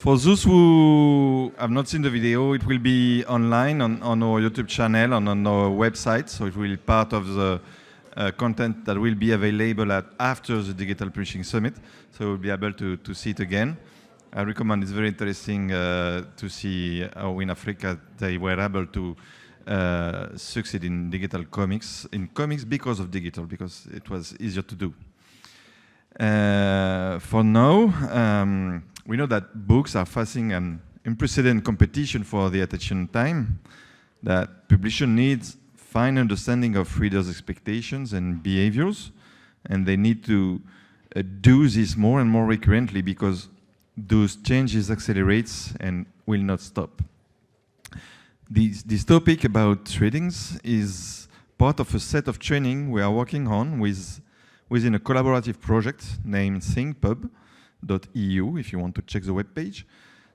For those who have not seen the video, it will be online on our YouTube channel and on our website, so it will be part of the content that will be available after the Digital Publishing Summit, so you'll be able to see it again. I recommend. It's very interesting to see how in Africa they were able to succeed in digital comics, because of digital, because it was easier to do. For now, we know that books are facing an unprecedented competition for the attention time, that publisher needs fine understanding of readers' expectations and behaviors, and they need to do this more and more recurrently because those changes accelerates and will not stop. This topic about readings is part of a set of training we are working on within a collaborative project named thinkpub.eu, if you want to check the webpage.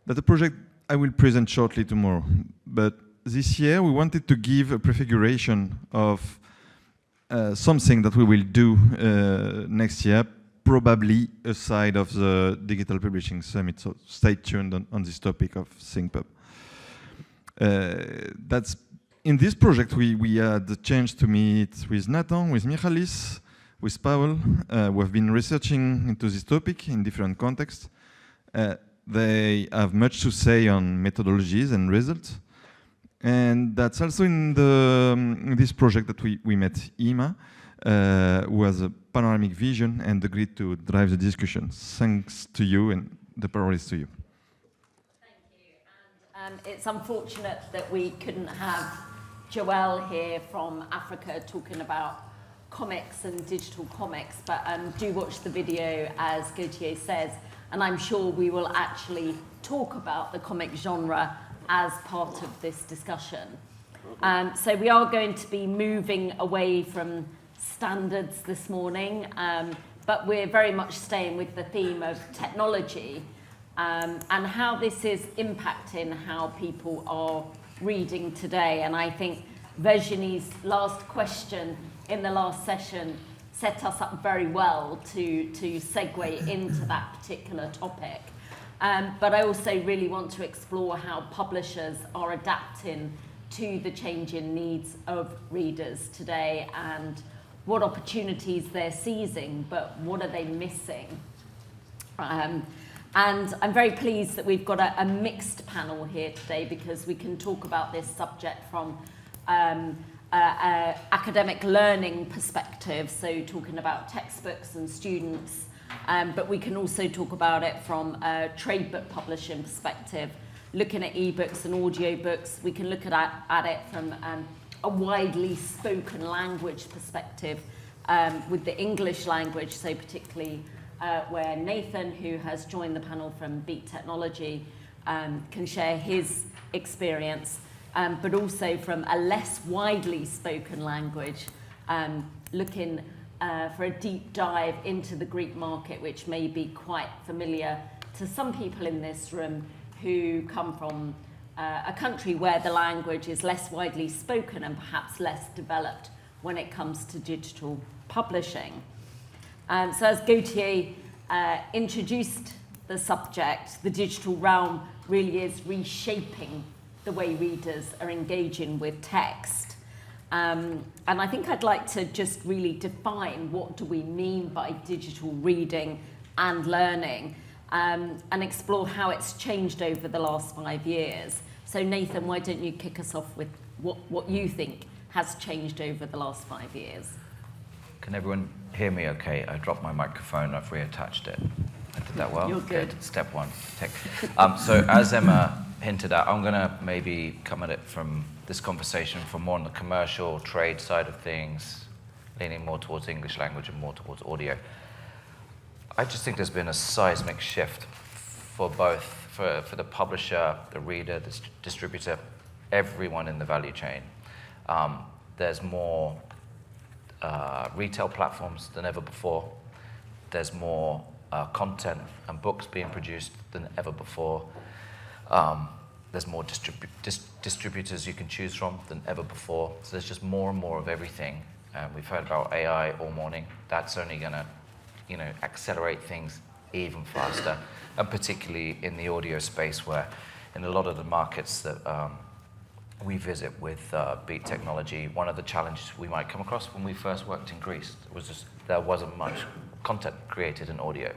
That's a project I will present shortly tomorrow. But this year we wanted to give a prefiguration of something that we will do next year, probably aside of the Digital Publishing Summit, so stay tuned on this topic of ThinkPub. That's in this project we had the chance to meet with Nathan, with Michalis, with Paweł, who have been researching into this topic in different contexts. They have much to say on methodologies and results. And that's also in this project that we met Ima, who has a panoramic vision and agreed to drive the discussion. Thanks to you, and the power is to you. Thank you. And it's unfortunate that we couldn't have Joelle here from Africa talking about comics and digital comics, but do watch the video, as Gauthier says, and I'm sure we will actually talk about the comic genre as part of this discussion. So we are going to be moving away from standards this morning, but we're very much staying with the theme of technology and how this is impacting how people are reading today. And I think Virginie's last question in the last session set us up very well to segue into that particular topic. But I also really want to explore how publishers are adapting to the changing needs of readers today and what opportunities they're seizing, but what are they missing? And I'm very pleased that we've got a mixed panel here today because we can talk about this subject from academic learning perspective, so talking about textbooks and students, but we can also talk about it from a trade book publishing perspective, looking at ebooks and audiobooks. We can look at it from a widely spoken language perspective with the English language, so particularly where Nathan, who has joined the panel from Beat Technology, can share his experience. But also from a less widely spoken language, looking for a deep dive into the Greek market, which may be quite familiar to some people in this room who come from a country where the language is less widely spoken and perhaps less developed when it comes to digital publishing. So as Gauthier introduced the subject, the digital realm really is reshaping the way readers are engaging with text. And I think I'd like to just really define what do we mean by digital reading and learning, and explore how it's changed over the last 5 years. So Nathan, why don't you kick us off with what you think has changed over the last 5 years? Can everyone hear me okay? I dropped my microphone, I've reattached it. I did that well? You're good. Step one. So as Emma hinted at, I'm going to maybe come at it from this conversation from more on the commercial trade side of things, leaning more towards English language and more towards audio. I just think there's been a seismic shift for both, for the publisher, the reader, the distributor, everyone in the value chain. There's more retail platforms than ever before. There's more content and books being produced than ever before. There's more distributors you can choose from than ever before. So there's just more and more of everything. We've heard about AI all morning. That's only going to, accelerate things even faster, and particularly in the audio space where in a lot of the markets that we visit with Beat technology, one of the challenges we might come across when we first worked in Greece was just there wasn't much content created in audio.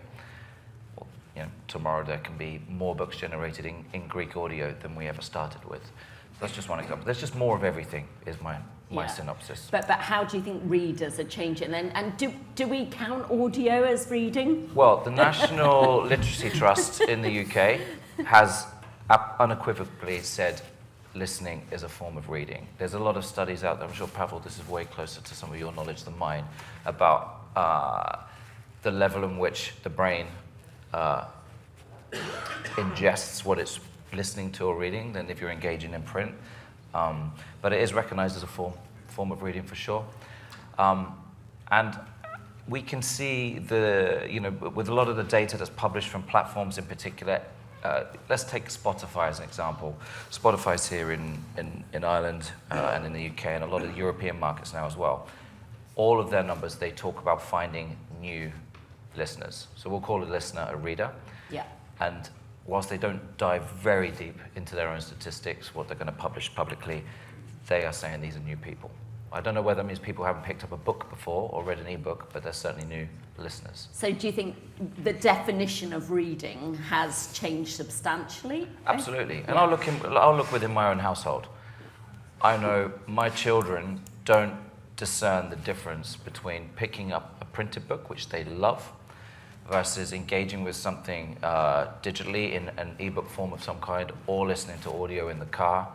Well, you know, tomorrow there can be more books generated in Greek audio than we ever started with. So that's just one example. There's just more of everything is my synopsis. But how do you think readers are changing? And do we count audio as reading? Well, the National Literacy Trust in the UK has unequivocally said listening is a form of reading. There's a lot of studies out there, I'm sure, Paweł, this is way closer to some of your knowledge than mine, about the level in which the brain ingests what it's listening to or reading than if you're engaging in print. But it is recognized as a form of reading for sure. And we can see with a lot of the data that's published from platforms in particular. Let's take Spotify as an example. Spotify's here in Ireland and in the UK and a lot of the European markets now as well. All of their numbers, they talk about finding new listeners. So we'll call a listener a reader. Yeah. And whilst they don't dive very deep into their own statistics, what they're going to publish publicly, they are saying these are new people. I don't know whether that means people haven't picked up a book before or read an ebook, but they're certainly new listeners. So do you think the definition of reading has changed substantially? Absolutely. And Yeah. I'll look within my own household. I know my children don't discern the difference between picking up a printed book, which they love, versus engaging with something digitally in an ebook form of some kind, or listening to audio in the car.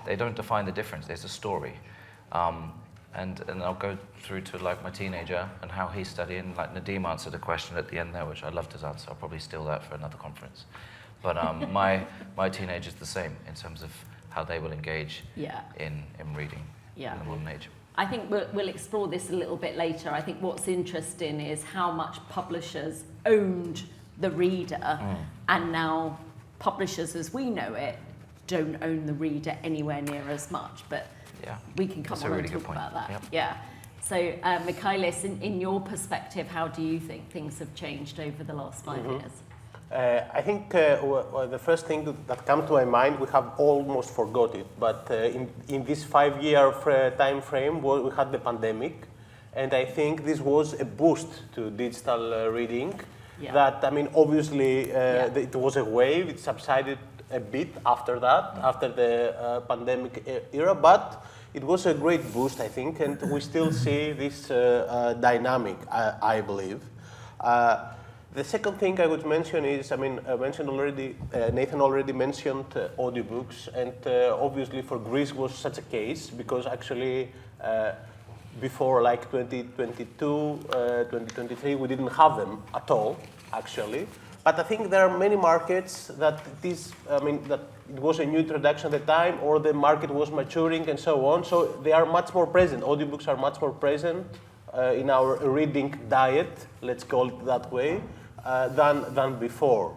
They don't define the difference. There's a story. And I'll go through to like my teenager and how he's studying. Like Nadeem answered a question at the end there, which I loved his answer. I'll probably steal that for another conference. But my teenager's the same in terms of how they will engage in reading in the modern age. I think we'll explore this a little bit later. I think what's interesting is how much publishers owned the reader, and now publishers as we know it don't own the reader anywhere near as much. But we can come on and talk about that. Yep. Yeah. So, Michalis, in your perspective, how do you think things have changed over the last 5 years? I think the first thing that comes to my mind, we have almost forgot it, but in this 5-year time frame, we had the pandemic, and I think this was a boost to digital reading. Yeah. That, I mean, obviously, it was a wave, it subsided a bit after that, after the pandemic era, but it was a great boost, I think, and we still see this dynamic, I believe. The second thing I would mention is, I mean, mentioned already, Nathan already mentioned audiobooks, and obviously for Greece was such a case, because actually before like 2022, 2023, we didn't have them at all, actually. But I think there are many markets that that it was a new introduction at the time, or the market was maturing and so on. So they are much more present. Audiobooks are much more present in our reading diet, let's call it that way, than before.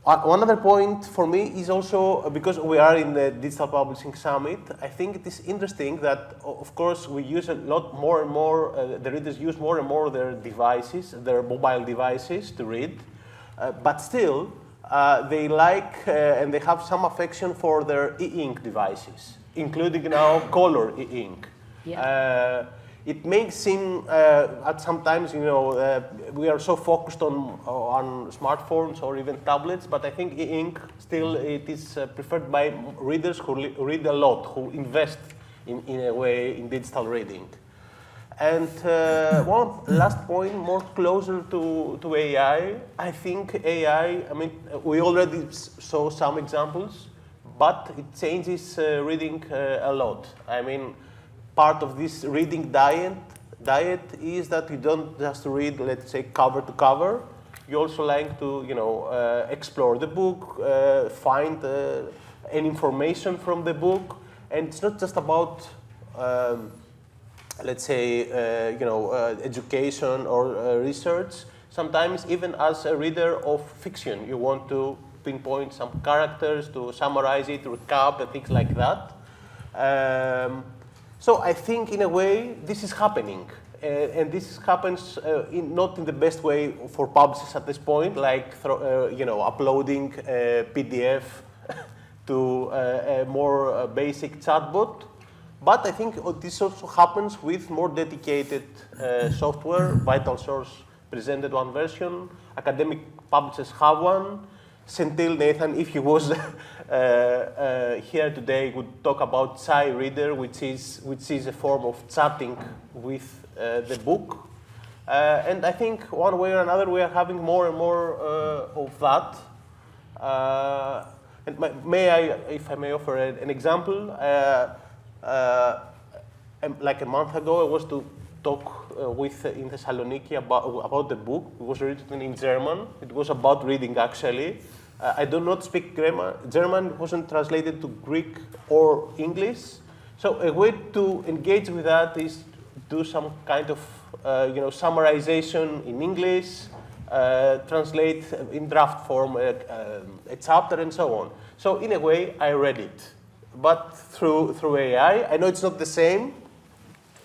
One other point for me is also, because we are in the Digital Publishing Summit, I think it is interesting that, of course, we use a lot more and more, the readers use more and more their devices, their mobile devices to read, but still, they like and they have some affection for their e-ink devices, including now color e-ink. Yeah. It may seem at sometimes, we are so focused on smartphones or even tablets, but I think e-ink still it is preferred by readers who read a lot, who invest in a way in digital reading. And one last point, more closer to AI. I think AI, I mean, we already saw some examples, but it changes reading a lot. I mean, part of this reading diet is that you don't just read, let's say, cover to cover. You also like to, explore the book, find any information from the book, and it's not just about, let's say, education or research. Sometimes, even as a reader of fiction, you want to pinpoint some characters, to summarize it, recap, and things like that. So I think, in a way, this is happening and this happens not in the best way for publishers at this point, like uploading a PDF to a more basic chatbot. But I think this also happens with more dedicated software. Vital Source presented one version. Academic publishers have one. Sentil Nathan, if he was here today, would talk about Thorium Reader, which is a form of chatting with the book. And I think one way or another we are having more and more of that. And if I may offer an example, like a month ago, I was to talk in Thessaloniki about the book. It was written in German. It was about reading, actually. I do not speak German. It wasn't translated to Greek or English. So a way to engage with that is do some kind of summarization in English, translate in draft form a chapter, and so on. So in a way, I read it, but through AI. I know it's not the same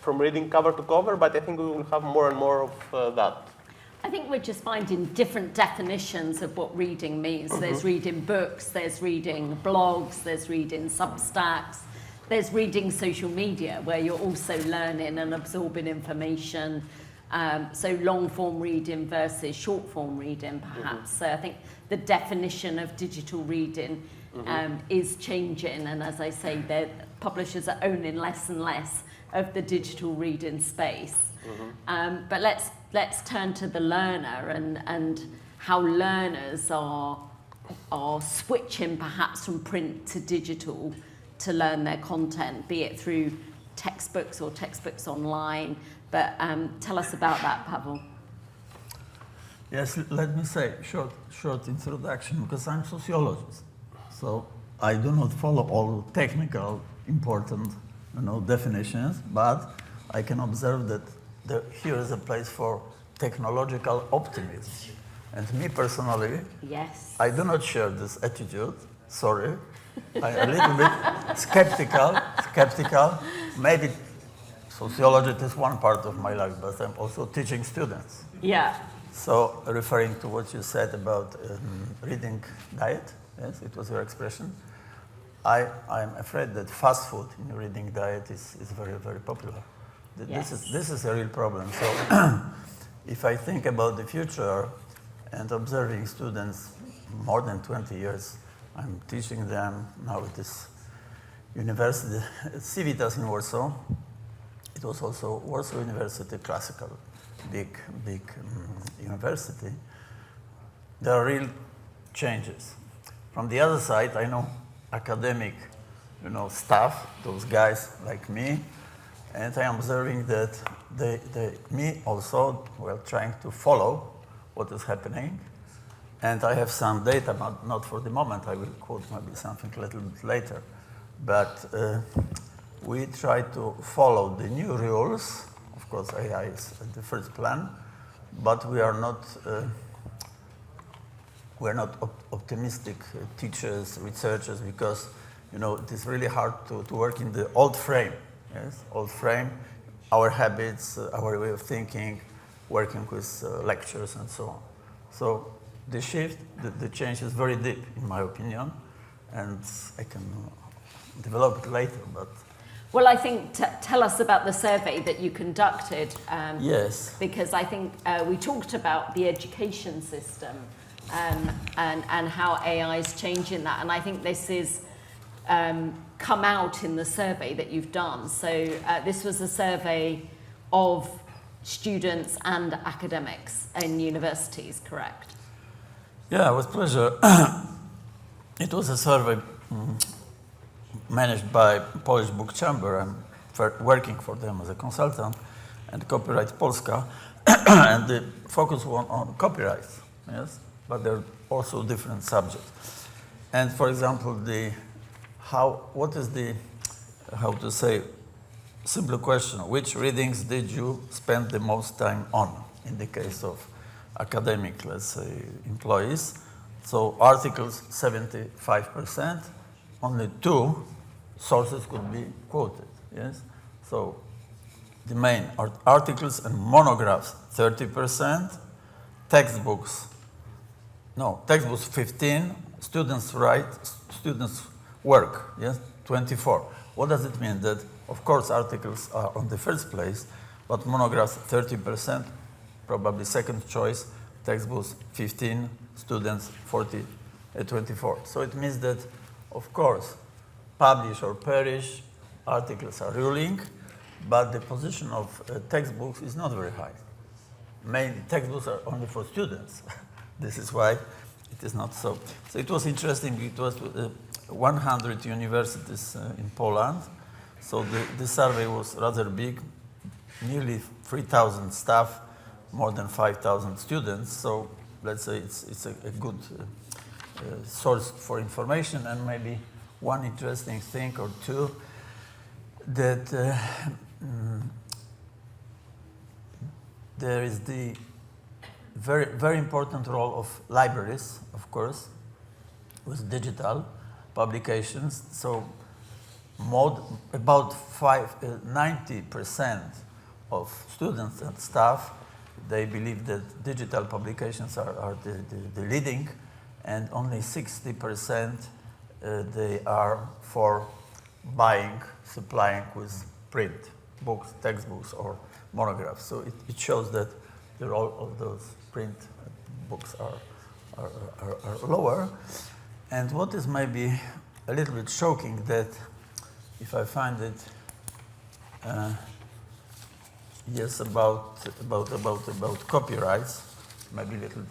from reading cover to cover, but I think we will have more and more of that. I think we're just finding different definitions of what reading means. Mm-hmm. There's reading books, there's reading blogs, there's reading Substacks, there's reading social media, where you're also learning and absorbing information. So long-form reading versus short-form reading, perhaps. Mm-hmm. So I think the definition of digital reading is changing. And as I say, the publishers are owning less and less of the digital reading space. Mm-hmm. But let's turn to the learner and how learners are switching perhaps from print to digital to learn their content, be it through textbooks or textbooks online. But tell us about that, Paweł. Yes, let me say short introduction, because I'm a sociologist. So I do not follow all technical important definitions, but I can observe that here is a place for technological optimism. And me personally, yes, I do not share this attitude, sorry. I'm a little bit skeptical. Maybe sociology is one part of my life, but I'm also teaching students. Yeah. So referring to what you said about reading diet, yes, it was your expression. I'm afraid that fast food in reading diet is very, very popular. Yes. This is a real problem. So if I think about the future and observing students more than 20 years, I'm teaching them now at this university, Civitas in Warsaw. It was also Warsaw University, classical, big university. There are real changes. From the other side, I know academic, staff, those guys like me, and I am observing that me also, well, trying to follow what is happening. And I have some data, not for the moment, I will quote maybe something a little bit later. But we try to follow the new rules. Of course, AI is at the first plan, but we are not optimistic teachers, researchers, because it is really hard to work in the old frame. Yes, old frame, our habits, our way of thinking, working with lectures and so on. So the shift, the change is very deep, in my opinion, and I can develop it later. But well, I think tell us about the survey that you conducted. Yes. Because I think we talked about the education system and how AI is changing that, and I think this is come out in the survey that you've done. So this was a survey of students and academics in universities, correct? Yeah, with pleasure. It was a survey managed by Polish Book Chamber. I'm working for them as a consultant, and Copyright Polska, and the focus was on copyright, yes, but there are also different subjects. And for example, simple question, which readings did you spend the most time on in the case of academic, let's say, employees? So articles, 75%, only 2 sources could be quoted, yes? So the main articles and monographs, 30%, textbooks 15, students write, students work, yes, 24. What does it mean? That, of course, articles are on the first place, but monographs 30%, probably second choice, textbooks 15, students 24. So it means that, of course, publish or perish, articles are ruling, but the position of textbooks is not very high. Main textbooks are only for students. This is why it is not so. So it was interesting. It was 100 universities in Poland. So the survey was rather big, nearly 3,000 staff, more than 5,000 students. So let's say it's a good source for information. And maybe one interesting thing or two, that there is the very, very important role of libraries, of course, with digital publications. So about 90% of students and staff, they believe that digital publications are the leading, and only 60% they are for buying, supplying with print, books, textbooks, or monographs. So it shows that the role of those print books are lower. And what is maybe a little bit shocking, that if I find it, yes, about copyrights, maybe a little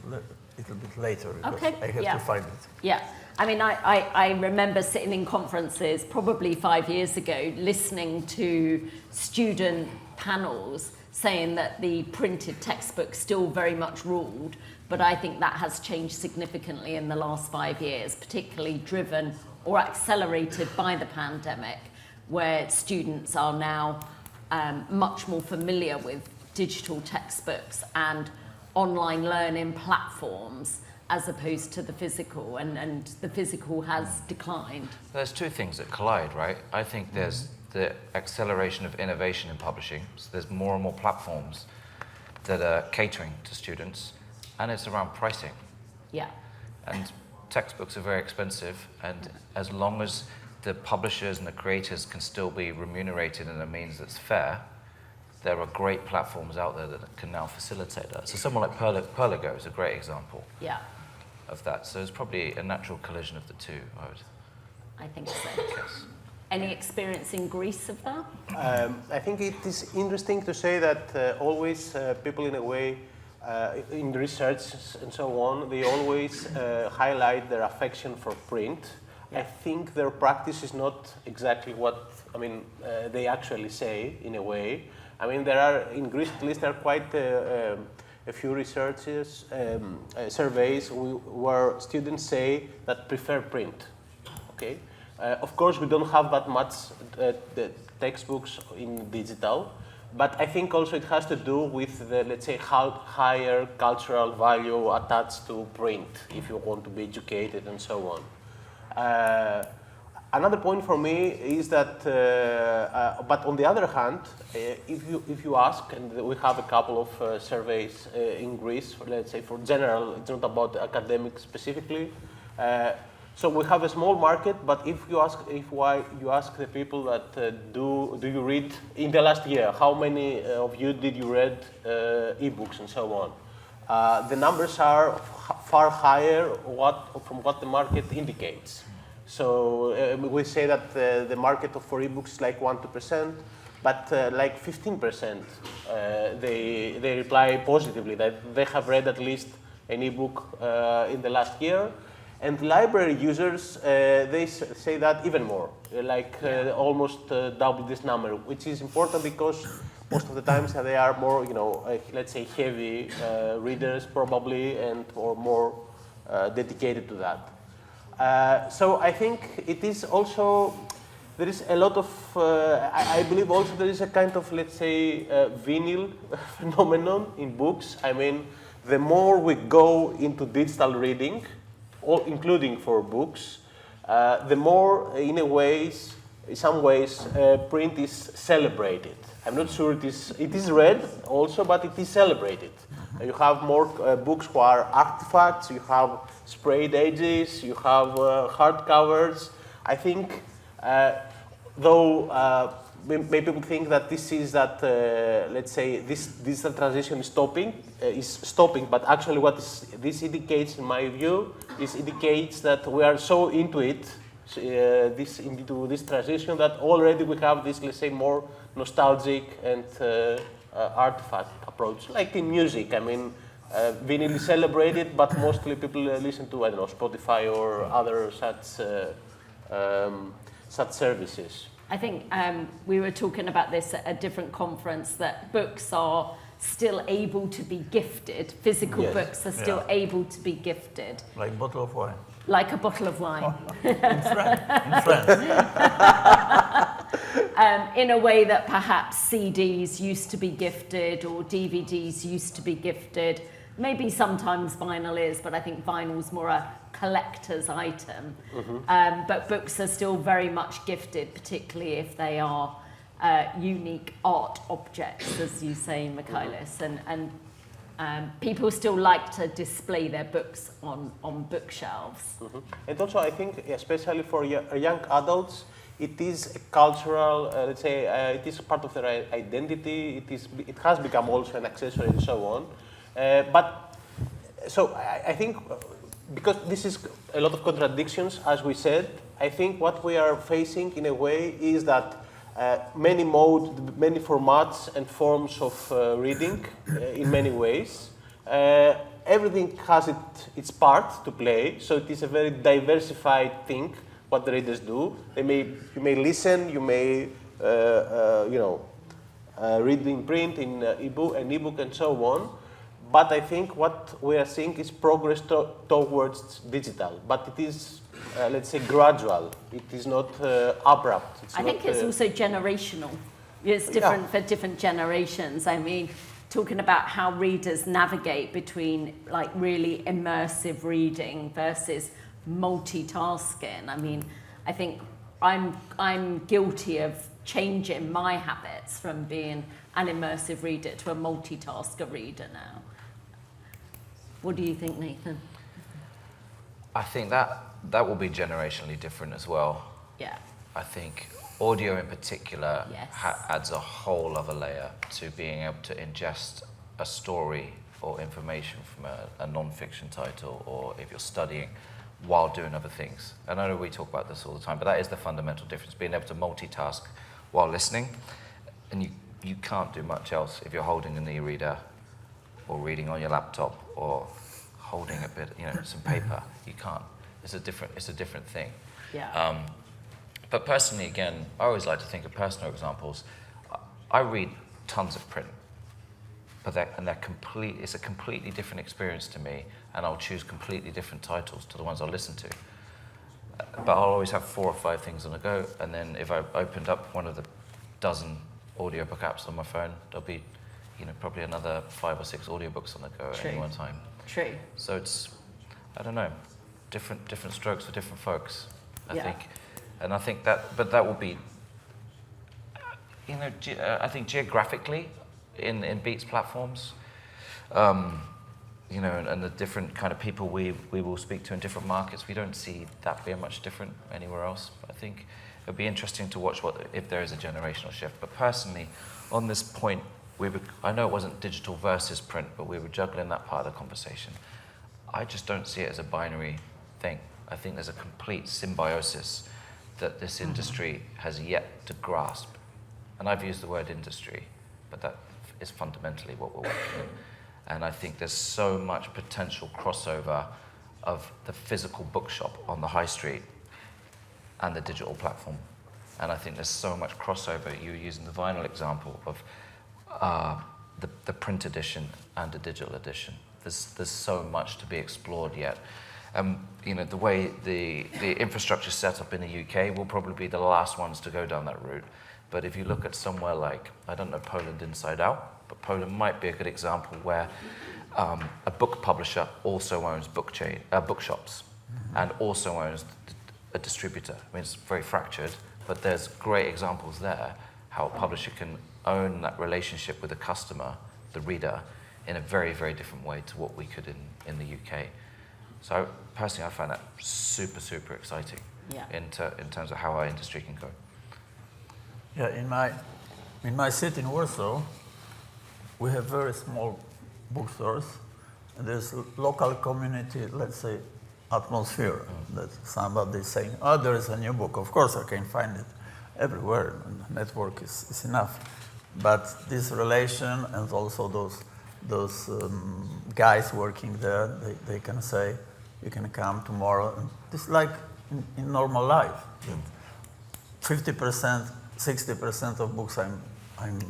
bit later, because Okay, I have yeah. to find it. Yeah, I mean, I remember sitting in conferences probably 5 years ago, listening to student panels saying that the printed textbook still very much ruled, but I think that has changed significantly in the last 5 years, particularly driven or accelerated by the pandemic, where students are now much more familiar with digital textbooks and online learning platforms as opposed to the physical, and the physical has declined. There's two things that collide, right? I think there's the acceleration of innovation in publishing. So there's more and more platforms that are catering to students, and it's around pricing. Yeah. And textbooks are very expensive, and as long as the publishers and the creators can still be remunerated in a means that's fair, there are great platforms out there that can now facilitate that. So someone like Perligo is a great example Yeah, of that. So it's probably a natural collision of the two, I think so. guess. Any experience in Greece of that? I think it is interesting to say that always people, in a way, in research and so on, they always highlight their affection for print. I think their practice is not exactly what they actually say, in a way. I mean, there are, in Greece at least, there are quite a few researches, surveys where students say that prefer print. Okay. Of course, we don't have that much the textbooks in digital, but I think also it has to do with the, let's say, higher cultural value attached to print, if you want to be educated and so on. Another point for me is that, but on the other hand, if you ask, and we have a couple of surveys in Greece, let's say for general, it's not about academics specifically. So we have a small market, but if you ask the people that do you read in the last year, how many of you did you read ebooks and so on? The numbers are far higher from what the market indicates. So we say that the market for ebooks is like 1-2%, but like 15% they reply positively that they have read at least an ebook in the last year. And library users, they say that even more, like almost double this number, which is important because most of the times they are more, let's say heavy readers probably, or more dedicated to that. So I think it is also, there is a lot of, I believe also there is a kind of, let's say, vinyl phenomenon in books. I mean, the more we go into digital reading, including for books, the more, in a ways, in some ways, print is celebrated. I'm not sure it is read also, but it is celebrated. You have more books who are artifacts, you have sprayed edges, you have hardcovers. I think, though maybe people think that this is that, let's say, this digital transition is stopping, but actually what this indicates, in my view, indicates that we are so into it, into this transition, that already we have this, let's say, more nostalgic and artifact approach, like in music. I mean, vinyl is celebrated, but mostly people listen to, I don't know, Spotify or other such services. I think we were talking about this at a different conference, that books are still able to be gifted. Physical books are still able to be gifted. Like a bottle of wine. Like a bottle of wine. In France. In a way that perhaps CDs used to be gifted or DVDs used to be gifted. Maybe sometimes vinyl is, but I think vinyl's more a collector's item. But books are still very much gifted, particularly if they are unique art objects, as you say, Michalis. And people still like to display their books on bookshelves. And also, I think, especially for young adults, it is a cultural, let's say, it is part of their identity. It has become also an accessory and so on. But so I think, because this is a lot of contradictions, as we said, I think what we are facing in a way is that many formats and forms of reading in many ways. Everything has its part to play, so it is a very diversified thing what the readers do. You may listen, you may read in print, in ebook and so on. But I think what we are seeing is progress towards digital. But it is, let's say, gradual. It is not abrupt. I think it's also generational. It's different for different generations. I mean, talking about how readers navigate between like really immersive reading versus multitasking. I mean, I think I'm guilty of changing my habits from being an immersive reader to a multitasker reader now. What do you think, Nathan? I think that will be generationally different as well. Yeah. I think audio in particular Yes. adds a whole other layer to being able to ingest a story or information from a non-fiction title, or if you're studying while doing other things. And I know we talk about this all the time, but that is the fundamental difference, being able to multitask while listening. And you can't do much else if you're holding an e-reader or reading on your laptop or holding a bit, some paper. You can't. It's a different thing. Yeah. But personally, again, I always like to think of personal examples. I read tons of print, but it's a completely different experience to me, and I'll choose completely different titles to the ones I'll listen to. But I'll always have 4 or 5 things on the go, and then if I opened up one of the dozen audiobook apps on my phone, there'll be probably another 5 or 6 audiobooks on the go at any one time. True. So it's, I don't know, different strokes for different folks, I think. And I think that will be, I think geographically in Beats platforms, and the different kind of people we will speak to in different markets, we don't see that being much different anywhere else. I think it'll be interesting to watch if there is a generational shift. But personally, on this point, I know it wasn't digital versus print, but we were juggling that part of the conversation. I just don't see it as a binary thing. I think there's a complete symbiosis that this industry has yet to grasp. And I've used the word industry, but that is fundamentally what we're working in. And I think there's so much potential crossover of the physical bookshop on the high street and the digital platform. And I think there's so much crossover. You were using the vinyl example of the print edition and the digital edition. There's so much to be explored yet. The way the infrastructure set up in the UK, will probably be the last ones to go down that route. But if you look at somewhere like, I don't know Poland inside out, but Poland might be a good example where a book publisher also owns bookshops and also owns a distributor. I mean, it's very fractured, but there's great examples there how a publisher can own that relationship with the customer, the reader, in a very, very different way to what we could in the UK. So personally, I find that super, super exciting in terms of how our industry can go. Yeah, in my city in Warsaw, we have very small bookstores. And there's a local community, let's say, atmosphere that somebody is saying, oh, there is a new book. Of course, I can find it everywhere. And the network is enough. But this relation and also those guys working there, they can say, you can come tomorrow. And it's like in normal life. 50%, 60% of books I'm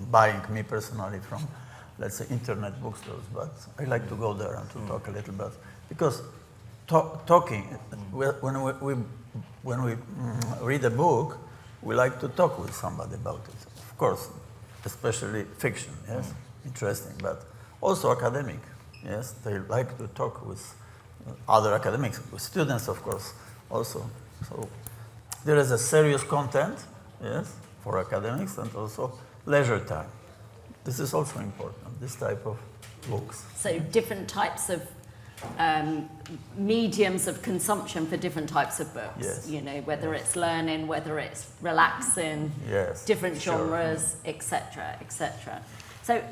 buying, me personally, from, let's say, internet bookstores. But I like to go there and to talk a little bit. Because talking, when we read a book, we like to talk with somebody about it. Of course, especially fiction, yes, interesting, but also academic, yes, they like to talk with other academics, with students, of course, also. So there is a serious content, yes, for academics, and also leisure time. This is also important, this type of books. So different types of mediums of consumption for different types of books. Yes. You know, whether it's learning, whether it's relaxing, different genres, etc., etc. So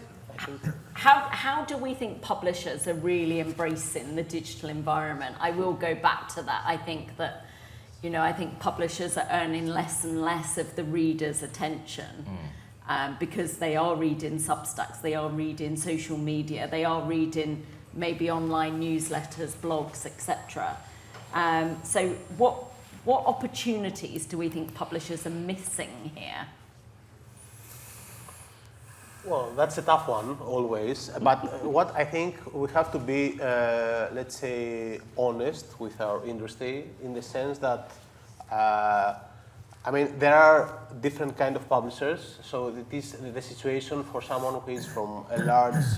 how do we think publishers are really embracing the digital environment? I will go back to that. I think that, you know, I think publishers are earning less and less of the reader's attention because they are reading Substacks, they are reading social media, they are reading maybe online newsletters, blogs, etc. So what opportunities do we think publishers are missing here? Well, that's a tough one, always. But what I think we have to be, let's say, honest with our industry in the sense that, I mean, there are different kind of publishers. So it is the situation for someone who is from a large,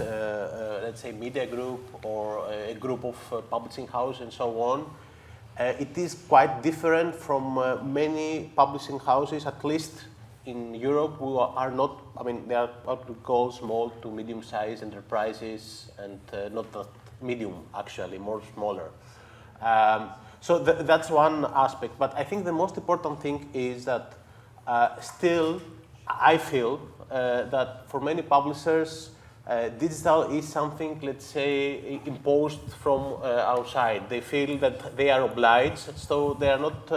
let's say, media group or a group of publishing houses and so on. It is quite different from many publishing houses, at least in Europe, who are not, I mean, they are what we call small to medium-sized enterprises, and not that medium, actually, more smaller. So that's one aspect. But I think the most important thing is that still, I feel that for many publishers, digital is something, let's say, imposed from outside. They feel that they are obliged, so they are not,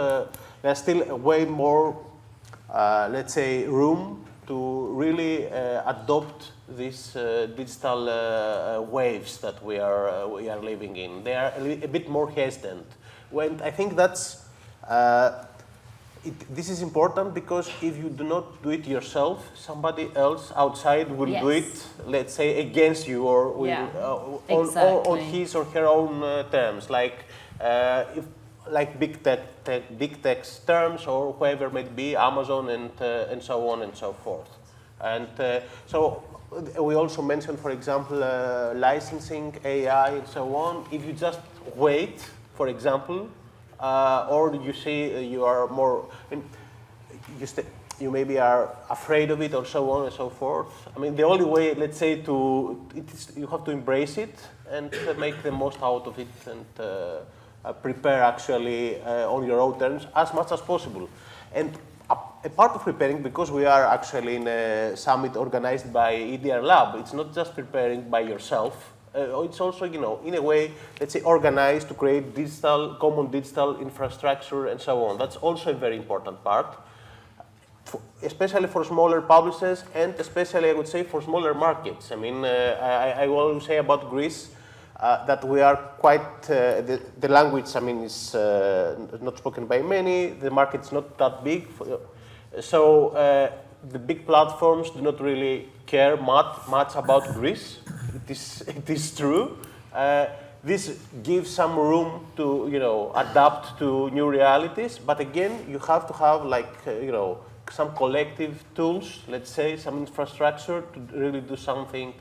there's still way more, let's say, room to really adopt these digital waves that we are living in. They are a bit more hesitant. When I think that's, this is important because if you do not do it yourself, somebody else outside will do it, let's say, against you, or will, on his or her own terms, like like big tech terms, or whoever may be, Amazon and so on and so forth. And so we also mentioned, for example, licensing, AI, and so on. If you just wait, for example, or you see you are more, I mean, you maybe are afraid of it, or so on and so forth. I mean, the only way, let's say, you have to embrace it and make the most out of it, and prepare actually on your own terms as much as possible. And a part of preparing, because we are actually in a summit organized by EDRLab, it's not just preparing by yourself. It's also, you know, in a way, let's say, organized to create common digital infrastructure and so on. That's also a very important part, especially for smaller publishers and especially, I would say, for smaller markets. I mean, I will always say about Greece that we are quite, the language, I mean, is not spoken by many, the market's not that big. So the big platforms do not really care much about Greece. It is true. This gives some room to, you know, adapt to new realities. But again, you have to have, like, you know, some collective tools, let's say, some infrastructure to really do something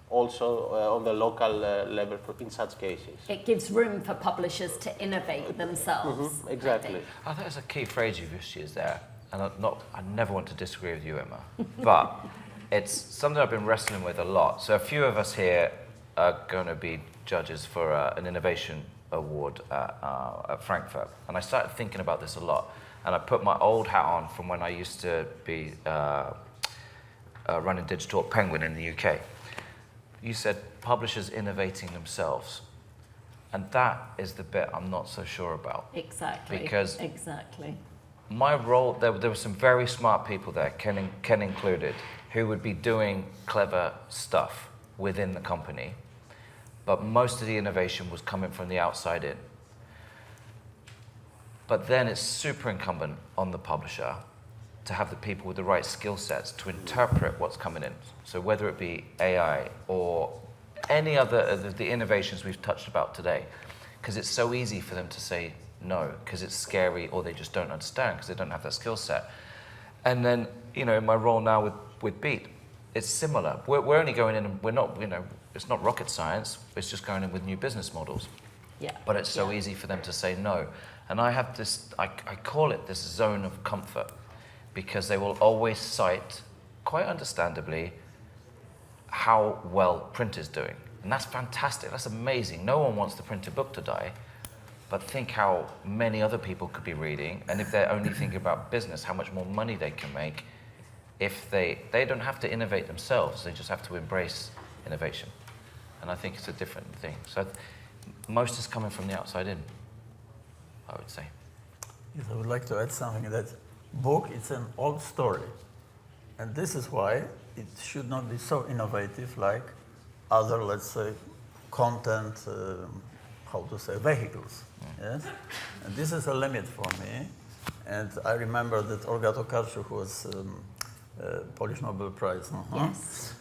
also on the local level in such cases. It gives room for publishers to innovate themselves. Exactly. I think there's a key phrase you've used there, and I never want to disagree with you, Emma, but it's something I've been wrestling with a lot. So a few of us here are going to be judges for an innovation award at Frankfurt, and I started thinking about this a lot. And I put my old hat on from when I used to be running digital at Penguin in the UK. You said publishers innovating themselves. And that is the bit I'm not so sure about. Exactly. Because exactly. my role, there were some very smart people there, Ken included, who would be doing clever stuff within the company. But most of the innovation was coming from the outside in. But then it's super incumbent on the publisher to have the people with the right skill sets to interpret what's coming in. So whether it be AI or any other of the innovations we've touched about today, because it's so easy for them to say no, because it's scary or they just don't understand because they don't have that skill set. And then, in my role now with Beat, it's similar. We're only going in and we're not, it's not rocket science, it's just going in with new business models. Yeah. But it's so easy for them to say no. And I have this, I call it this zone of comfort, because they will always cite, quite understandably, how well print is doing. And that's fantastic, that's amazing. No one wants the printed book to die, but think how many other people could be reading, and if they're only thinking about business, how much more money they can make if they don't have to innovate themselves, they just have to embrace innovation. And I think it's a different thing. So most is coming from the outside in, I would say. Yes, I would like to add something that book, it's an old story. And this is why it should not be so innovative like other, let's say, content, vehicles. Yes? And this is a limit for me. And I remember that Olga Tokarczuk, who was Polish Nobel Prize, Yes.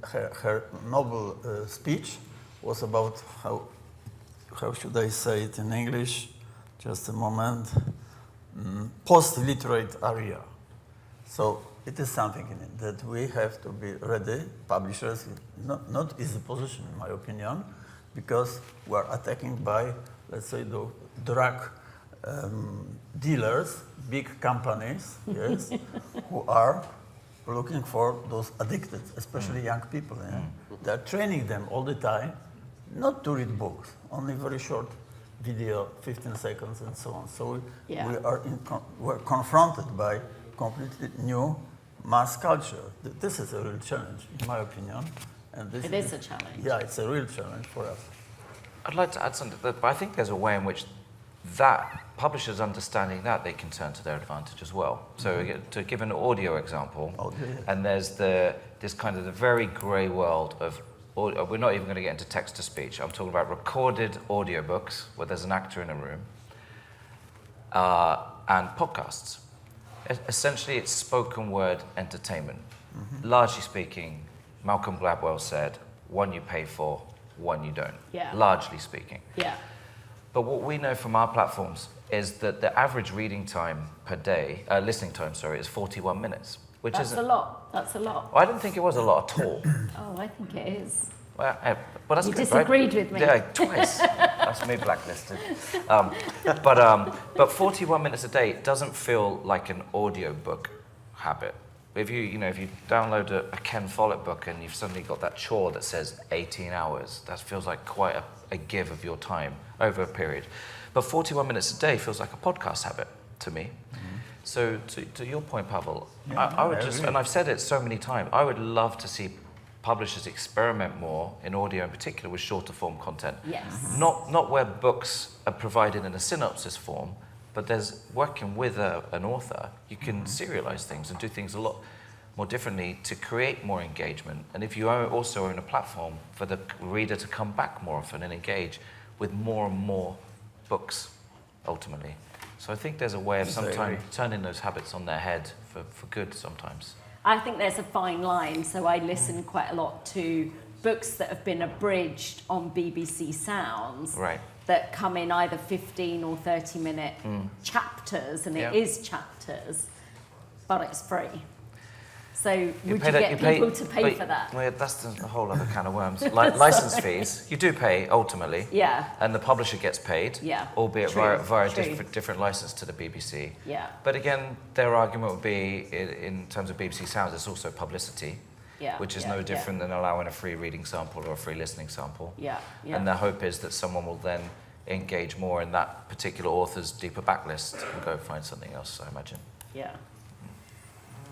her Nobel speech was about how should I say it in English? Just a moment. Post-literate area. So it is something in it that we have to be ready, publishers, not easy position in my opinion, because we are attacking by, let's say, the drug dealers, big companies, yes, who are looking for those addicted, especially young people. Yeah? They're training them all the time not to read books, only very short video, 15 seconds and so on. So we're confronted by completely new mass culture. This is a real challenge, in my opinion. And this It is a challenge. Yeah, it's a real challenge for us. I'd like to add something, but I think there's a way in which that publishers understanding that they can turn to their advantage as well. So to give an audio example, and there's this kind of the very grey world of audio. We're not even going to get into text to speech. I'm talking about recorded audiobooks where there's an actor in a room, and podcasts. Essentially, it's spoken word entertainment. Largely speaking, Malcolm Gladwell said, one you pay for, one you don't. Yeah. Largely speaking. Yeah. But what we know from our platforms is that the average reading time per day, listening time, sorry, is 41 minutes, which is a lot. That's a lot. I didn't think it was a lot at all. Oh, I think it is. Well, but that's You good, disagreed right? with me. Yeah, twice. That's me blacklisted. But 41 minutes a day doesn't feel like an audiobook habit. If you download a Ken Follett book and you've suddenly got that chore that says 18 hours, that feels like quite a give of your time over a period. But 41 minutes a day feels like a podcast habit to me. So to your point, Pavel, I would just, and I've said it so many times, I would love to see publishers experiment more in audio in particular with shorter form content. Yes. Not where books are provided in a synopsis form, but there's working with an author, you can serialize things and do things a lot more differently to create more engagement. And if you also own a platform for the reader to come back more often and engage with more and more books, ultimately. So I think there's a way of sometimes turning those habits on their head for good sometimes. I think there's a fine line. So I listen quite a lot to books that have been abridged on BBC Sounds. Right. That come in either 15 or 30-minute chapters, and it is chapters, but it's free. So would you get people to pay for that? Well, that's a whole other can of worms. License fees, you do pay ultimately. Yeah. And the publisher gets paid, Yeah. albeit True. via True. different license to the BBC. Yeah. But again, their argument would be, in terms of BBC Sounds, it's also publicity, Yeah. which is yeah, no different than allowing a free reading sample or a free listening sample. Yeah. Yeah. And the hope is that someone will then engage more in that particular author's deeper backlist and go find something else, I imagine. Yeah.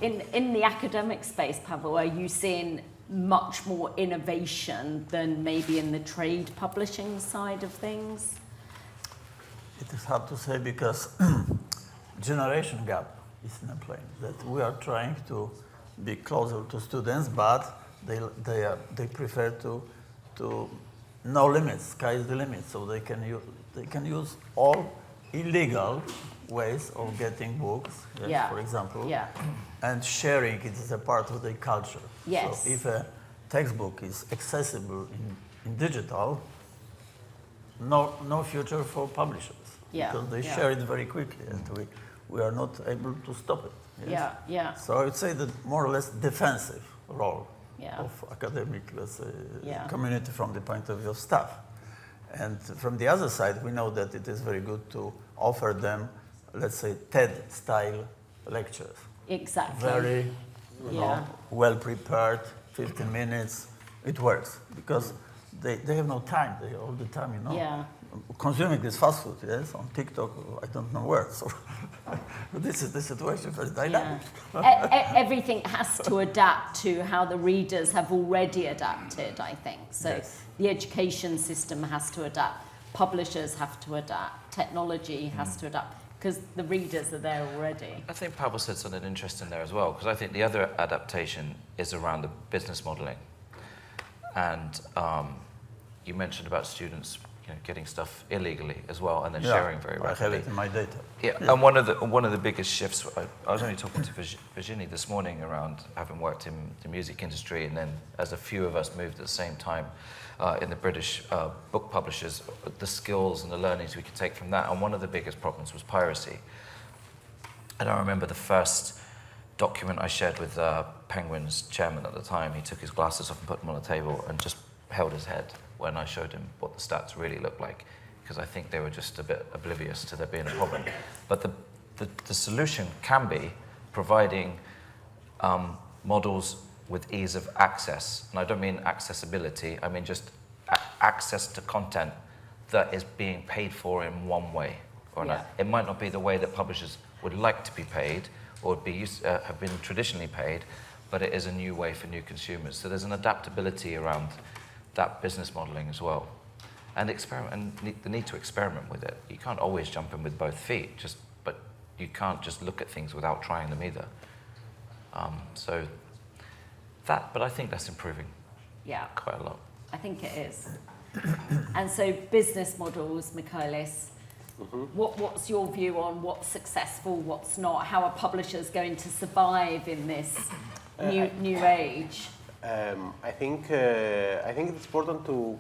In the academic space, Paweł, are you seeing much more innovation than maybe in the trade publishing side of things? It is hard to say because generation gap is in a plane. That we are trying to be closer to students, but they prefer to no limits. Sky is the limit, so they can use all illegal ways of getting books, yes, Yeah. for example, Yeah. and sharing it is a part of their culture. Yes. So if a textbook is accessible in digital, no future for publishers, Yeah, because they yeah. share it very quickly, and we are not able to stop it. Yes? Yeah. Yeah. So I would say that more or less defensive role Yeah. of academic, let's say, Yeah. community from the point of view of staff. And from the other side, we know that it is very good to offer them, let's say, TED-style lectures. Exactly. Very Yeah. well prepared, 15 minutes. It works because they have no time. They all the time, Yeah. consuming this fast food, yes, on TikTok, I don't know where. So this is the situation, very dynamic. Yeah. Everything has to adapt to how the readers have already adapted, I think. So Yes. the education system has to adapt. Publishers have to adapt. Technology has to adapt because the readers are there already. I think Paweł said something interesting there as well, because I think the other adaptation is around the business modeling. And you mentioned about students getting stuff illegally as well, and then sharing very I have rapidly. it in my data. Yeah, and one of the biggest shifts, I was only talking to Virginie this morning around having worked in the music industry, and then as a few of us moved at the same time in the British book publishers, the skills and the learnings we could take from that, and one of the biggest problems was piracy. And I remember the first document I shared with Penguin's chairman at the time. He took his glasses off and put them on the table and just held his head when I showed him what the stats really looked like, because I think they were just a bit oblivious to there being a problem. But the solution can be providing models with ease of access. And I don't mean accessibility, I mean just access to content that is being paid for in one way or another. It might not be the way that publishers would like to be paid or would be have been traditionally paid, but it is a new way for new consumers. So there's an adaptability around that business modeling as well. And the need to experiment with it. You can't always jump in with both feet, but you can't just look at things without trying them either. But I think that's improving quite a lot. I think it is. And so business models, Michalis, what's your view on what's successful, what's not? How are publishers going to survive in this new age? I think it's important to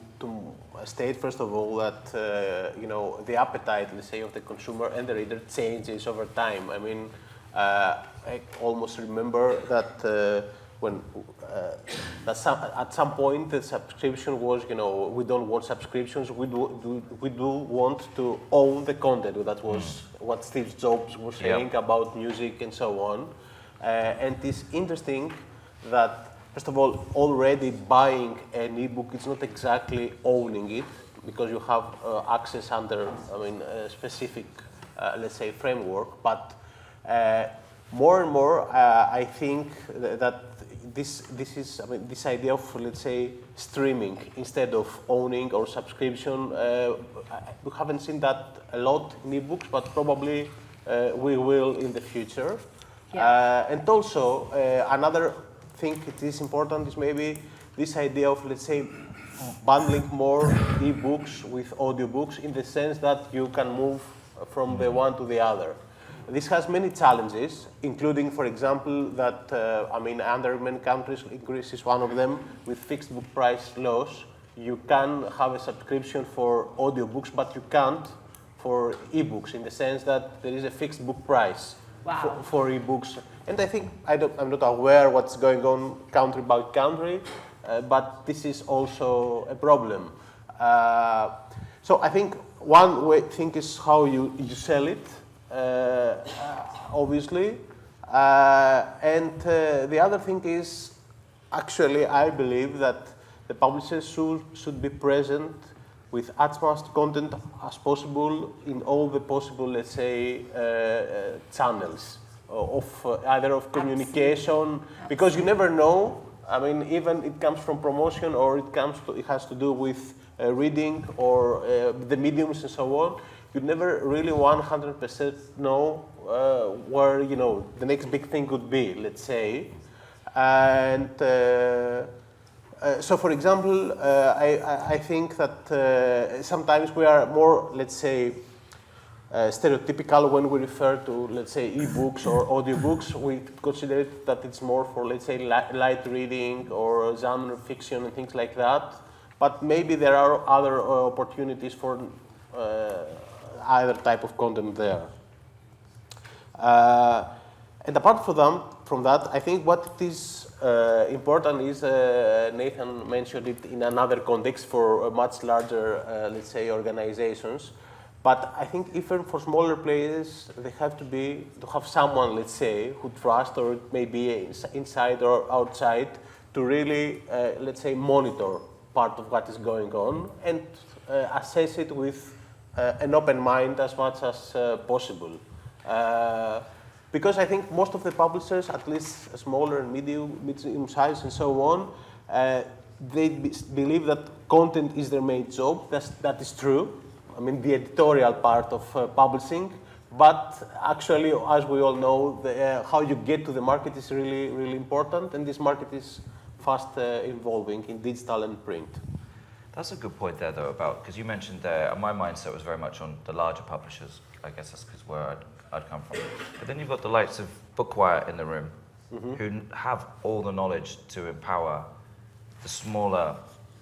state first of all that the appetite, let's say, of the consumer and the reader changes over time. I mean, I almost remember that at some point the subscription was, we don't want subscriptions. We do want to own the content. That was what Steve Jobs was saying about music and so on. And it's interesting that, first of all, already buying an ebook is not exactly owning it, because you have access under, a specific, let's say, framework. But more and more, I think that this idea of, let's say, streaming instead of owning or subscription, we haven't seen that a lot in ebooks, but probably we will in the future. And also, another thing it is important is maybe this idea of, let's say, bundling more ebooks with audiobooks, in the sense that you can move from the one to the other. This has many challenges, including, for example, that, under many countries, Greece is one of them, with fixed book price laws, you can have a subscription for audiobooks, but you can't for ebooks, in the sense that there is a fixed book price. Wow. for ebooks. And I think I'm not aware what's going on country by country, but this is also a problem. So I think one thing is how you sell it, obviously, and the other thing is, actually, I believe that the publishers should be present with as much content as possible in all the possible, let's say, channels of either of communication, because you never know. I mean, even it comes from promotion, or it has to do with reading or the mediums and so on. You never really 100% know where the next big thing could be, let's say, and. So, for example, I think that sometimes we are more, let's say, stereotypical when we refer to, let's say, ebooks or audiobooks. We consider it that it's more for, let's say, light reading or genre fiction and things like that. But maybe there are other opportunities for either type of content there. And apart from that, I think what is important is, Nathan mentioned it in another context for much larger, let's say, organizations. But I think even for smaller players, they have to have someone, let's say, who trust, or it may be inside or outside, to really, let's say, monitor part of what is going on and assess it with an open mind as much as possible. Because I think most of the publishers, at least smaller and medium size and so on, they believe that content is their main job. That is true. I mean, the editorial part of publishing. But actually, as we all know, how you get to the market is really, really important. And this market is fast evolving in digital and print. That's a good point there, though, because you mentioned there, my mindset was very much on the larger publishers. I guess that's because where I'd come from. But then you've got the likes of Bookwire in the room, who have all the knowledge to empower the smaller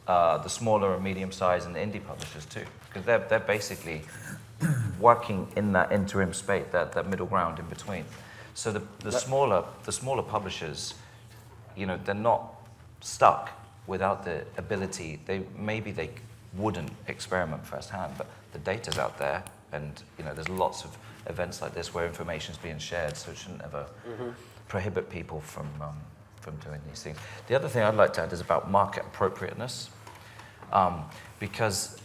and medium-sized and the indie publishers too, because they're basically working in that interim space, that middle ground in between. So the smaller publishers, they're not stuck without the ability. Maybe they wouldn't experiment firsthand, but the data's out there, and there's lots of events like this where information is being shared, so it shouldn't ever prohibit people from doing these things. The other thing I'd like to add is about market appropriateness, because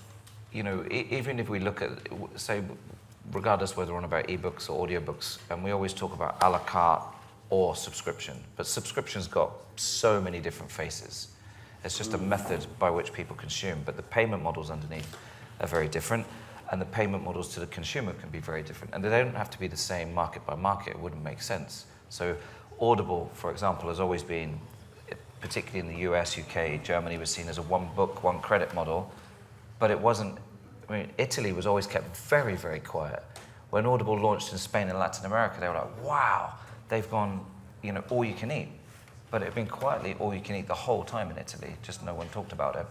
even if we look at, say, regardless whether we're on about ebooks or audiobooks, and we always talk about a la carte or subscription, but subscription's got so many different faces. It's just a method by which people consume, but the payment models underneath are very different. And the payment models to the consumer can be very different. And they don't have to be the same market by market. It wouldn't make sense. So Audible, for example, has always been, particularly in the US, UK, Germany, was seen as a one book, one credit model. But it wasn't, Italy was always kept very, very quiet. When Audible launched in Spain and Latin America, they were like, wow, they've gone, all you can eat. But it had been quietly all you can eat the whole time in Italy, just no one talked about it.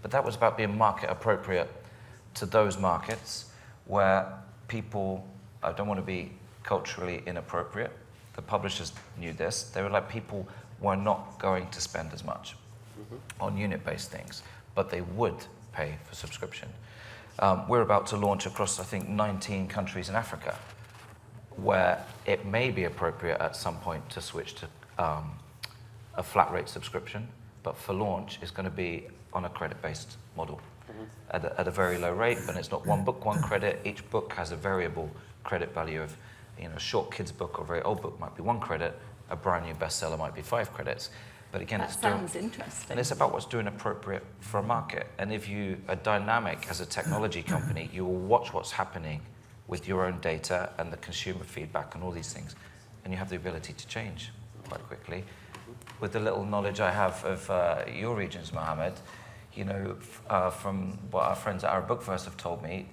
But that was about being market appropriate to those markets where people, I don't want to be culturally inappropriate, the publishers knew this, they were like, people were not going to spend as much on unit-based things, but they would pay for subscription. We're about to launch across, I think, 19 countries in Africa, where it may be appropriate at some point to switch to a flat rate subscription, but for launch, it's going to be on a credit-based model. At a very low rate, and it's not one book, one credit. Each book has a variable credit value of, a short kids book or a very old book might be 1 credit, a brand new bestseller might be 5 credits. But again, that sounds interesting. And it's about what's doing appropriate for a market. And if you are dynamic as a technology company, you will watch what's happening with your own data and the consumer feedback and all these things, and you have the ability to change quite quickly. With the little knowledge I have of your regions, Mohammed, from what our friends at Arab Bookverse have told me,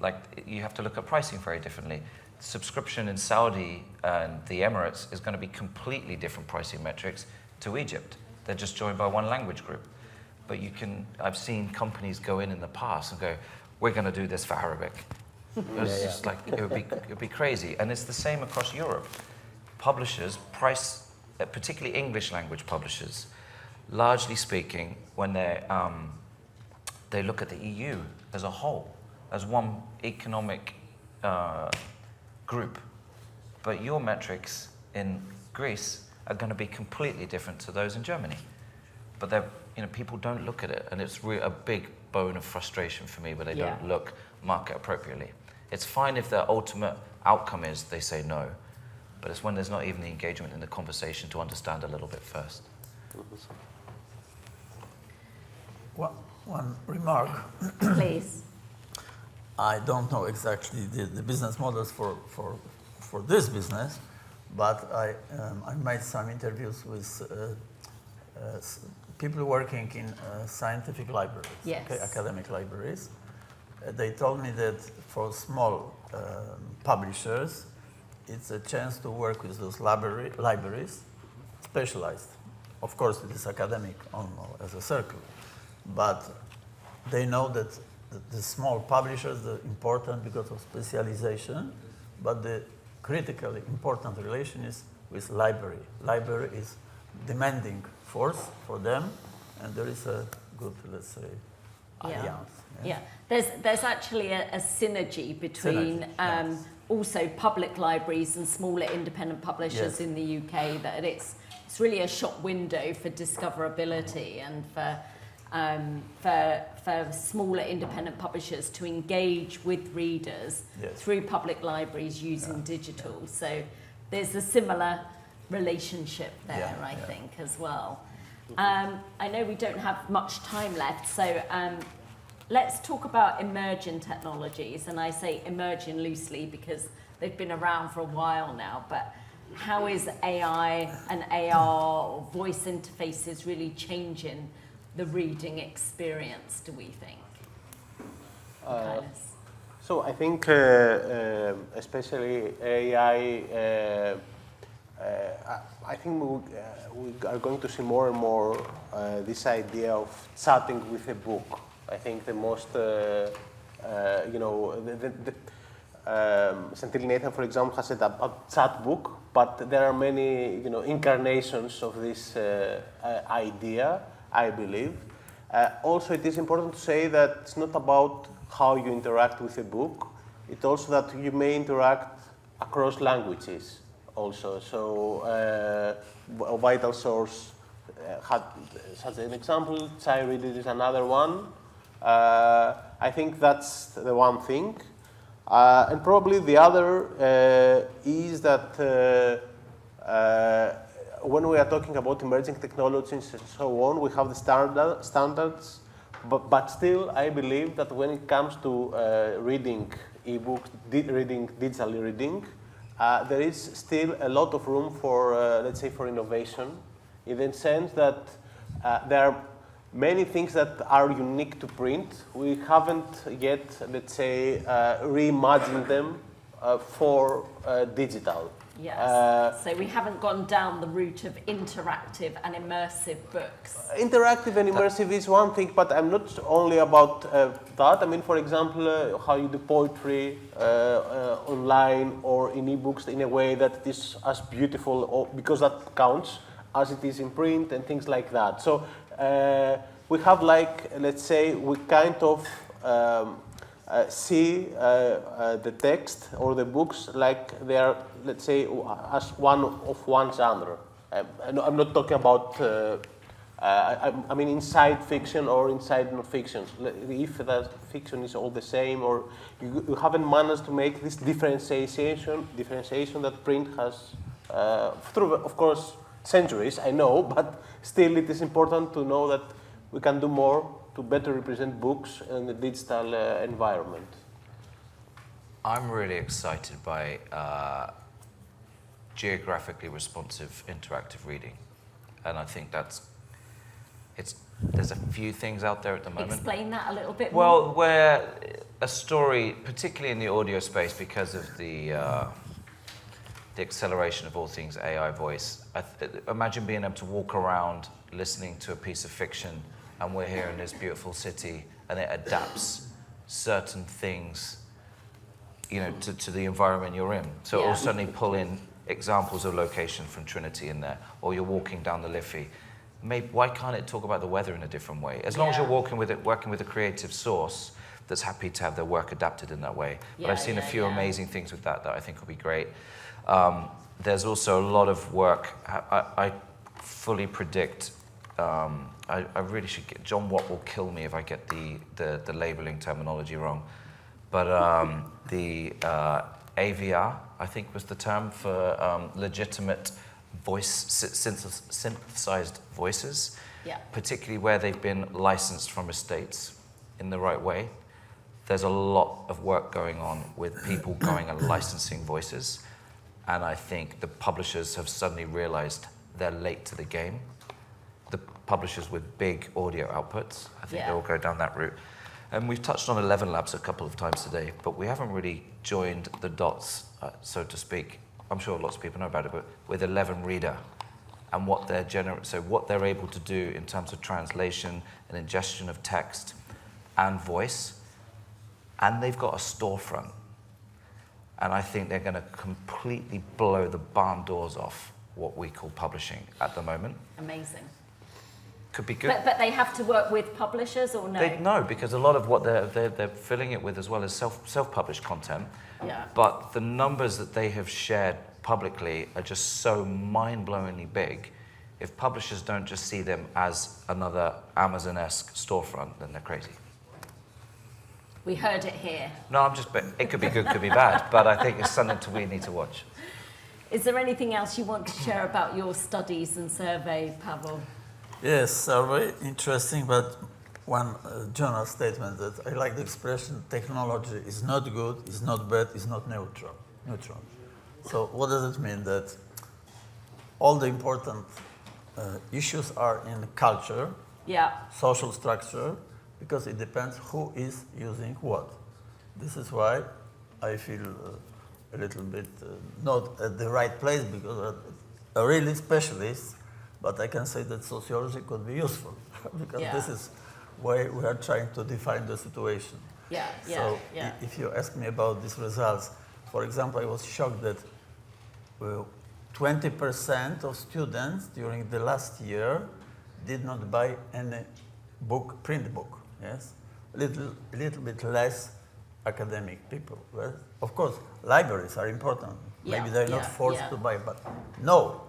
you have to look at pricing very differently. Subscription in Saudi and the Emirates is going to be completely different pricing metrics to Egypt. They're just joined by one language group. But I've seen companies go in the past and go, we're going to do this for Arabic. It's just like, it would be crazy. And it's the same across Europe. publishers price, particularly English language publishers, largely speaking, when they look at the EU as a whole, as one economic group. But your metrics in Greece are going to be completely different to those in Germany. But people don't look at it, and it's really a big bone of frustration for me where they don't look market appropriately. It's fine if their ultimate outcome is they say no, but it's when there's not even the engagement in the conversation to understand a little bit first. One remark. Please. I don't know exactly the business models for this business, but I made some interviews with people working in scientific libraries, Yes. okay, academic libraries. They told me that for small publishers, it's a chance to work with those libraries, specialized. Of course, it is academic as a circle, but they know that the small publishers are important because of specialization, but the critically important relation is with library. Library is demanding force for them, and there is a good, let's say, alliance. Yeah, there's actually a synergy between also public libraries and smaller independent publishers in the UK, that it's really a shop window for discoverability and for smaller independent publishers to engage with readers through public libraries using digital. So there's a similar relationship there, I think, as well. I know we don't have much time left, so let's talk about emerging technologies, and I say emerging loosely because they've been around for a while now, but how is AI and AR or voice interfaces really changing the reading experience, do we think? So I think especially AI, I think we are going to see more and more this idea of chatting with a book. I think the most, Sentil Nathan, for example, has said a chat book, but there are many, incarnations of this idea, I believe. Also, it is important to say that it's not about how you interact with a book. It's also that you may interact across languages also. So, a vital source had such an example. Chai Reader is another one. I think that's the one thing. And probably the other is that when we are talking about emerging technologies and so on, we have the standards, but still I believe that when it comes to reading ebooks, digitally reading, there is still a lot of room for, let's say, for innovation, in the sense that there are many things that are unique to print. We haven't yet, let's say, reimagined them for digital. Yes, so we haven't gone down the route of interactive and immersive books. Interactive and immersive is one thing, but I'm not only about that. I mean, for example, how you do poetry online or in ebooks in a way that it is as beautiful, or, because that counts, as it is in print and things like that. So we have, like, let's say, we kind of see the text or the books like they are, let's say, as one genre. I'm not talking about, I mean, inside fiction or inside non-fiction. If the fiction is all the same, or you haven't managed to make this differentiation that print has, through, of course, centuries, I know, but still it is important to know that we can do more to better represent books in the digital environment. I'm really excited by geographically responsive interactive reading, and I think there's a few things out there at the moment. Explain that a little bit more. Well, where a story, particularly in the audio space, because of the acceleration of all things AI voice, imagine being able to walk around listening to a piece of fiction, and we're here in this beautiful city, and it adapts certain things, to the environment you're in. So it will suddenly pull in examples of location from Trinity in there, or you're walking down the Liffey. Maybe, why can't it talk about the weather in a different way? As long as you're working with a creative source that's happy to have their work adapted in that way. But I've seen a few amazing things with that I think will be great. There's also a lot of work. I fully predict, I really should get, John Watt will kill me if I get the labeling terminology wrong. But the AVR, I think was the term for legitimate synthesized voices, particularly where they've been licensed from estates in the right way. There's a lot of work going on with people going and licensing voices, and I think the publishers have suddenly realized they're late to the game. The publishers with big audio outputs, I think they will go down that route. And we've touched on ElevenLabs a couple of times today, but we haven't really joined the dots, so to speak. I'm sure lots of people know about it, but with Thorium Reader and what they're what they're able to do in terms of translation and ingestion of text and voice, and they've got a storefront. And I think they're going to completely blow the barn doors off what we call publishing at the moment. Amazing. Could be good. But they have to work with publishers or no? No, because a lot of what they're filling it with as well as self-published content. Yeah. But the numbers that they have shared publicly are just so mind-blowingly big. If publishers don't just see them as another Amazon-esque storefront, then they're crazy. We heard it here. No, it could be good, could be bad, but I think it's something we need to watch. Is there anything else you want to share about your studies and survey, Paweł? Yes, survey, interesting, but one general statement that I like the expression, technology is not good, is not bad, is not neutral. So what does it mean? That all the important issues are in culture, social structure, because it depends who is using what. This is why I feel a little bit not at the right place, because I'm a really specialist, but I can say that sociology could be useful, because this is why we are trying to define the situation. So if you ask me about these results, for example, I was shocked that 20% of students during the last year did not buy any book, print book. Yes, a little bit less academic people. Well, of course, libraries are important. Maybe they're not forced to buy, but no,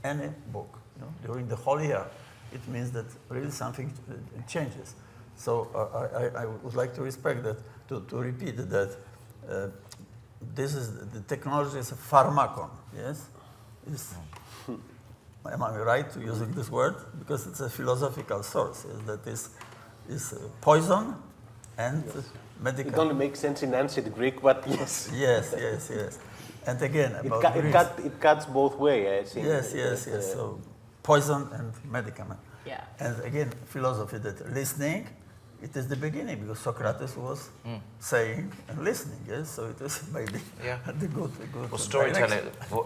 any book. During the whole year, it means that really something changes. So I would like to respect that, to repeat that this is, the technology is a pharmacon, yes? Am I right to using this word? Because it's a philosophical source, yes? That is poison and medical. It only makes sense in ancient Greek, but yes. Yes. And again, about it cuts both ways, I think. Yes. So poison and medicament. Yeah. And again, philosophy, that listening, it is the beginning, because Socrates was saying and listening, yes? So it was maybe the good Well,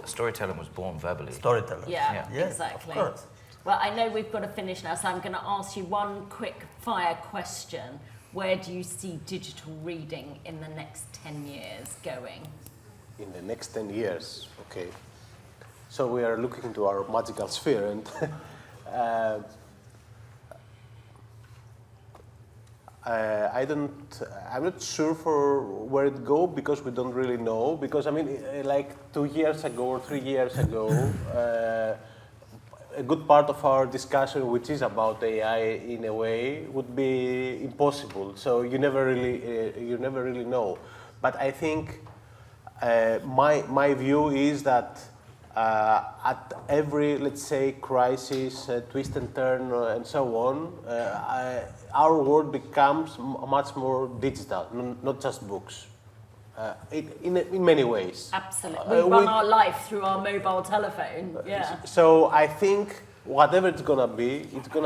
storytelling was born verbally. Storytelling. Yeah, yes, exactly. Of course. Well, I know we've got to finish now, so I'm going to ask you one quick fire question. Where do you see digital reading in the next 10 years going? In the next 10 years, okay. So we are looking into our magical sphere, and I'm not sure for where it go, because we don't really know. Because I mean, like 2 years ago or 3 years ago, a good part of our discussion, which is about AI in a way, would be impossible. So you never really know. But I think my view is that at every, let's say, crisis, twist and turn, and so on, our world becomes much more digital, not just books. In many ways. Absolutely. We run our life through our mobile telephone. So I think whatever it's gonna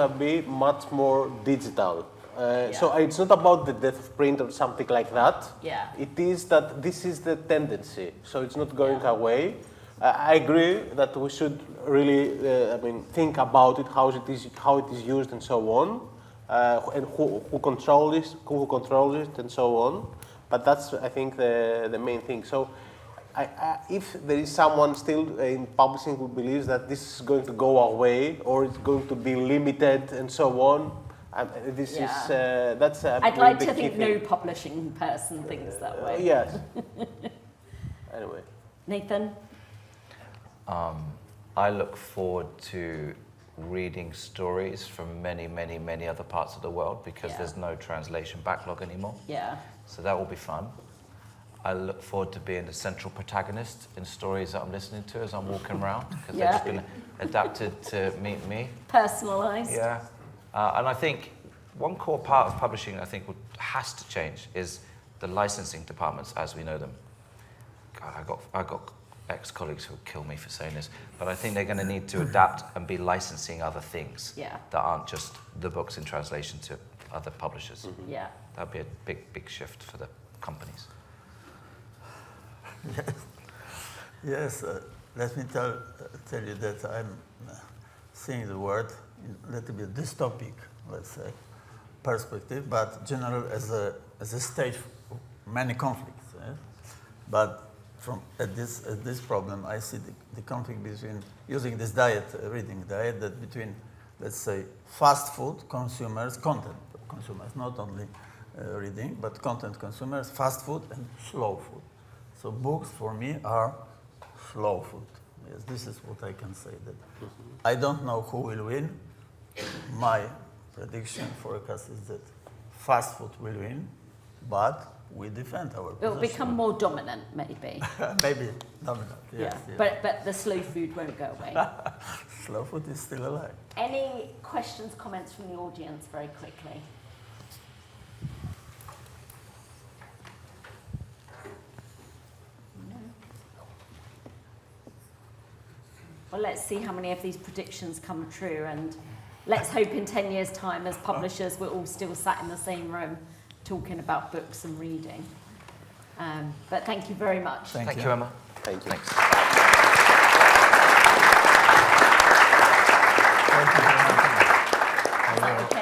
be much more digital. So it's not about the death of print or something like that. It is that this is the tendency. So it's not going away. I agree that we should really, think about it, how it is used, and so on, and who controls it, and so on. But that's, I think, the main thing. So if there is someone still in publishing who believes that this is going to go away or it's going to be limited and so on, this is that's a I'd really like big to think key no thing. publishing person thinks that way. Yes. Anyway. Nathan? I look forward to reading stories from many, many, many other parts of the world because there's no translation backlog anymore. Yeah. So that will be fun. I look forward to being the central protagonist in stories that I'm listening to as I'm walking around because they've just been adapted to meet me. Personalised. Yeah. And I think one core part of publishing I think has to change is the licensing departments as we know them. God, I got ex-colleagues who will kill me for saying this, but I think they're going to need to adapt and be licensing other things that aren't just the books in translation to other publishers. Yeah. That'd be a big, big shift for the companies. Yes, let me tell you that I'm seeing the world in a little bit dystopic, let's say, perspective, but general as a stage for many conflicts. But at this problem, I see the conflict between using this reading diet, that between, let's say, fast food consumers, content consumers, not only reading, but content consumers, fast food and slow food. So books for me are slow food. Yes, this is what I can say. That I don't know who will win. My prediction forecast is that fast food will win, but we defend our position. It'll become more dominant, maybe. Maybe dominant. Yes, yes. But the slow food won't go away. Slow food is still alive. Any questions, comments from the audience very quickly? No. Well, let's see how many of these predictions come true, and let's hope in 10 years' time, as publishers, we're all still sat in the same room talking about books and reading. But thank you very much. Thank you, Emma. Thank you. Thanks. Thank you very much. Is that okay?